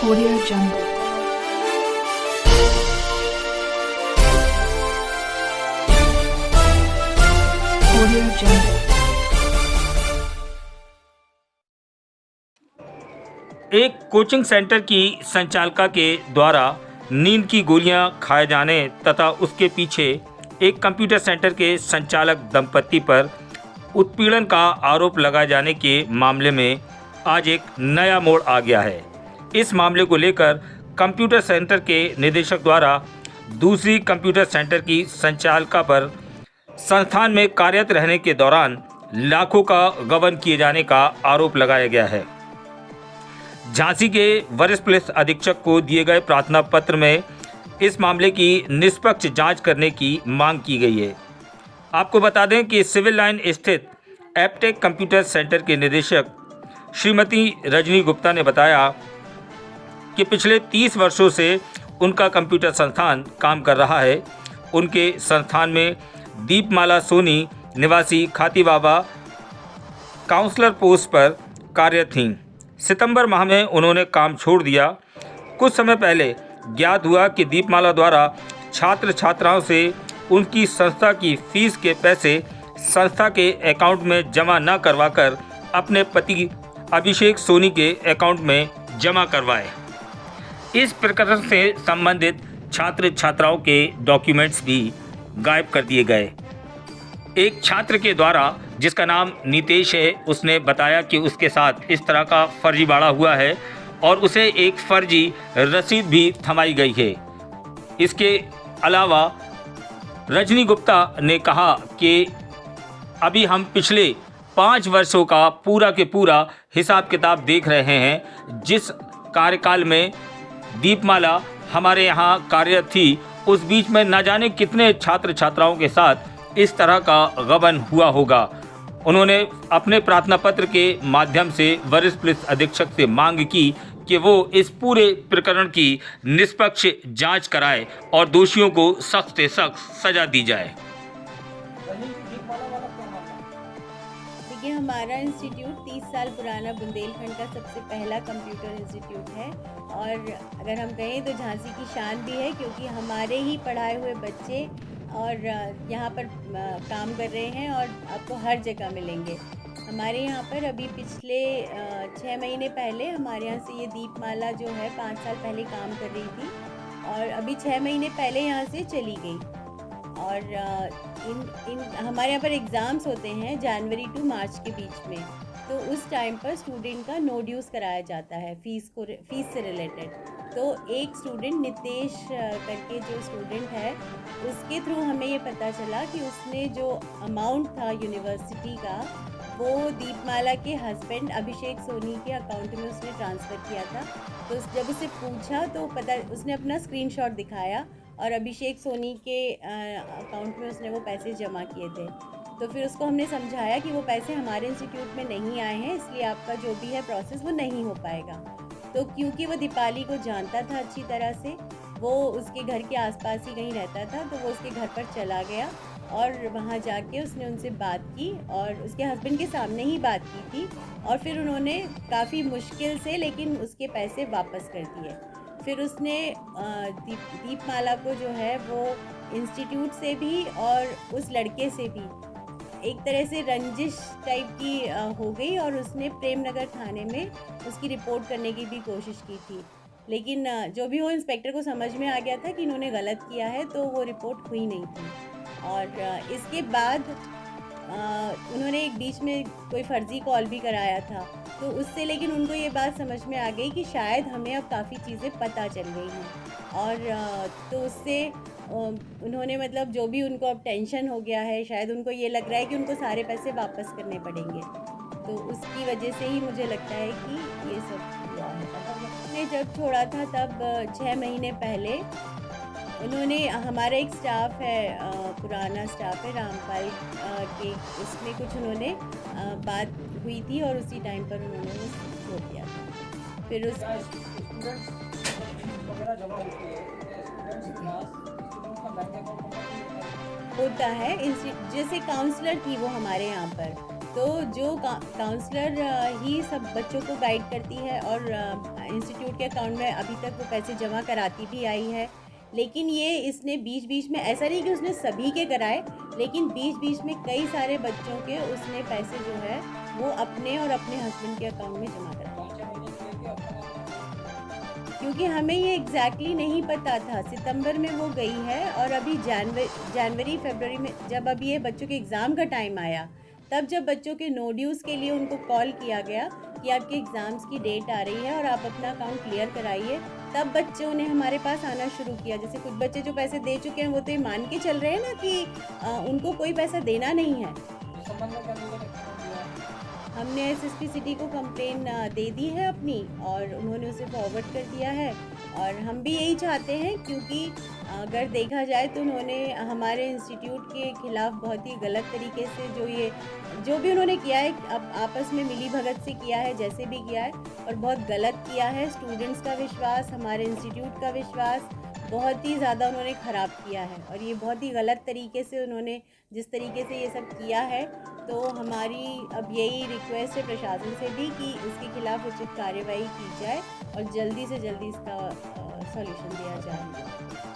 Audio Jungle. Audio Jungle. एक coaching centre की संचालका के द्वारा नींद की गोलियां खाए जाने तथा उसके पीछे एक कंप्यूटर सेंटर के संचालक दंपति पर उत्पीड़न का आरोप लगाए जाने के मामले में आज एक नया मोड़ आ गया है। इस मामले को लेकर कंप्यूटर सेंटर के निदेशक द्वारा दूसरी कंप्यूटर सेंटर की संचालका पर संस्थान में कार्यरत रहने के दौरान लाखों का गबन किए जाने का आरोप लगाया गया है। झांसी के वरिष्ठ पुलिस अधीक्षक को दिए गए प्रार्थना पत्र में इस मामले की निष्पक्ष जांच करने की मांग की गई है। आपको बता दें कि सिविल लाइन स्थित एपटेक कंप्यूटर सेंटर के निदेशक श्रीमती रजनी गुप्ता ने बताया कि पिछले 30 वर्षों से उनका कंप्यूटर संस्थान काम कर रहा है। उनके संस्थान में दीपमाला सोनी निवासी खाती बाबा काउंसलर पोस्ट पर कार्यरत थीं। सितंबर माह में उन्होंने काम छोड़ दिया। कुछ समय पहले ज्ञात हुआ कि दीपमाला द्वारा छात्र छात्राओं से उनकी संस्था की फीस के पैसे संस्था के अकाउंट में जमा न करवाकर अपने पति अभिषेक सोनी के अकाउंट में जमा करवाए। इस प्रकरण से संबंधित छात्र छात्राओं के डॉक्यूमेंट्स भी गायब कर दिए गए। एक छात्र के द्वारा जिसका नाम नितेश है, उसने बताया कि उसके साथ इस तरह का फर्जीवाड़ा हुआ है और उसे एक फर्जी रसीद भी थमाई गई है। इसके अलावा रजनी गुप्ता ने कहा कि अभी हम पिछले 5 वर्षों का पूरा के पूरा हिसाब किताब देख रहे हैं। जिस कार्यकाल में दीपमाला हमारे यहाँ कार्यरत थी, उस बीच में न जाने कितने छात्र छात्राओं के साथ इस तरह का गबन हुआ होगा। उन्होंने अपने प्रार्थना पत्र के माध्यम से वरिष्ठ पुलिस अधीक्षक से मांग की कि वो इस पूरे प्रकरण की निष्पक्ष जांच कराए और दोषियों को सख्त से सख्त सजा दी जाए। देखिए, हमारा इंस्टीट्यूट 30 साल पुराना बुंदेलखंड का सबसे पहला कंप्यूटर इंस्टीट्यूट है और अगर हम कहें तो झांसी की शान भी है, क्योंकि हमारे ही पढ़ाए हुए बच्चे और यहाँ पर काम कर रहे हैं और आपको हर जगह मिलेंगे। हमारे यहाँ पर अभी पिछले 6 महीने पहले हमारे यहाँ से ये दीपमाला जो है 5 साल पहले काम कर रही थी और अभी 6 महीने पहले यहाँ से चली गई। और हमारे यहाँ पर एग्ज़ाम्स होते हैं जनवरी टू मार्च के बीच में, तो उस टाइम पर स्टूडेंट का नो ड्यूज़ कराया जाता है फीस से रिलेटेड। तो एक स्टूडेंट नितेश करके जो स्टूडेंट है, उसके थ्रू हमें ये पता चला कि उसने जो अमाउंट था यूनिवर्सिटी का, वो दीपमाला के हस्बैंड अभिषेक सोनी के अकाउंट में उसने ट्रांसफ़र किया था। तो जब उसे पूछा तो उसने अपना स्क्रीनशॉट दिखाया और अभिषेक सोनी के अकाउंट में उसने वो पैसे जमा किए थे। तो फिर उसको हमने समझाया कि वो पैसे हमारे इंस्टीट्यूट में नहीं आए हैं, इसलिए आपका जो भी है प्रोसेस वो नहीं हो पाएगा। तो क्योंकि वो दीपाली को जानता था अच्छी तरह से, वो उसके घर के आसपास ही कहीं रहता था, तो वो उसके घर पर चला गया और वहाँ जाके उसने उनसे बात की और उसके हस्बैंड के सामने ही बात की थी और फिर उन्होंने काफ़ी मुश्किल से लेकिन उसके पैसे वापस कर दिए। फिर उसने दीपमाला को जो है वो इंस्टीट्यूट से भी और उस लड़के से भी एक तरह से रंजिश टाइप की हो गई और उसने प्रेम नगर थाने में उसकी रिपोर्ट करने की भी कोशिश की थी। लेकिन जो भी हो, इंस्पेक्टर को समझ में आ गया था कि इन्होंने गलत किया है, तो वो रिपोर्ट हुई नहीं थी। और इसके बाद उन्होंने एक बीच में कोई फर्जी कॉल भी कराया था, तो उससे लेकिन उनको ये बात समझ में आ गई कि शायद हमें अब काफ़ी चीज़ें पता चल गई हैं और तो उससे उन्होंने मतलब जो भी उनको अब टेंशन हो गया है, शायद उनको ये लग रहा है कि उनको सारे पैसे वापस करने पड़ेंगे। तो उसकी वजह से ही मुझे लगता है कि ये सब हुआ है। मैंने जब छोड़ा था तब 6 महीने पहले उन्होंने, हमारा एक स्टाफ है, पुराना स्टाफ है रामपाल के, उसमें कुछ उन्होंने बात हुई थी और उसी टाइम पर उन्होंने वो छोड़ दिया था। फिर उस होता है जैसे काउंसलर थी वो हमारे यहाँ पर, तो जो काउंसलर ही सब बच्चों को गाइड करती है और इंस्टीट्यूट के अकाउंट में अभी तक वो पैसे जमा कराती भी आई है। लेकिन ये इसने बीच बीच में, ऐसा नहीं कि उसने सभी के कराए, लेकिन बीच बीच में कई सारे बच्चों के उसने पैसे जो है वो अपने और अपने हस्बैंड के अकाउंट में जमा कराए। क्योंकि हमें ये एग्जैक्टली नहीं पता था। सितंबर में वो गई है और अभी जनवरी फरवरी में जब अब ये बच्चों के एग्ज़ाम का टाइम आया, तब जब बच्चों के नो ड्यूज़ के लिए उनको कॉल किया गया कि आपके एग्ज़ाम्स की डेट आ रही है और आप अपना अकाउंट क्लियर कराइए, तब बच्चों ने हमारे पास आना शुरू किया। जैसे कुछ बच्चे जो पैसे दे चुके हैं वो तो ये मान के चल रहे हैं ना कि उनको कोई पैसा देना नहीं है। हमने एसएसपी सिटी को कंप्लेन दे दी है अपनी और उन्होंने उसे फॉरवर्ड कर दिया है। और हम भी यही चाहते हैं, क्योंकि अगर देखा जाए तो उन्होंने हमारे इंस्टीट्यूट के खिलाफ बहुत ही गलत तरीके से जो भी उन्होंने किया है, अब आपस में मिली भगत से किया है, जैसे भी किया है, और बहुत गलत किया है। स्टूडेंट्स का विश्वास, हमारे इंस्टीट्यूट का विश्वास बहुत ही ज़्यादा उन्होंने ख़राब किया है। और ये बहुत ही गलत तरीके से उन्होंने जिस तरीके से ये सब किया है, तो हमारी अब यही रिक्वेस्ट है प्रशासन से भी कि इसके खिलाफ उचित कार्रवाई की जाए और जल्दी से जल्दी इसका सॉल्यूशन दिया जाए।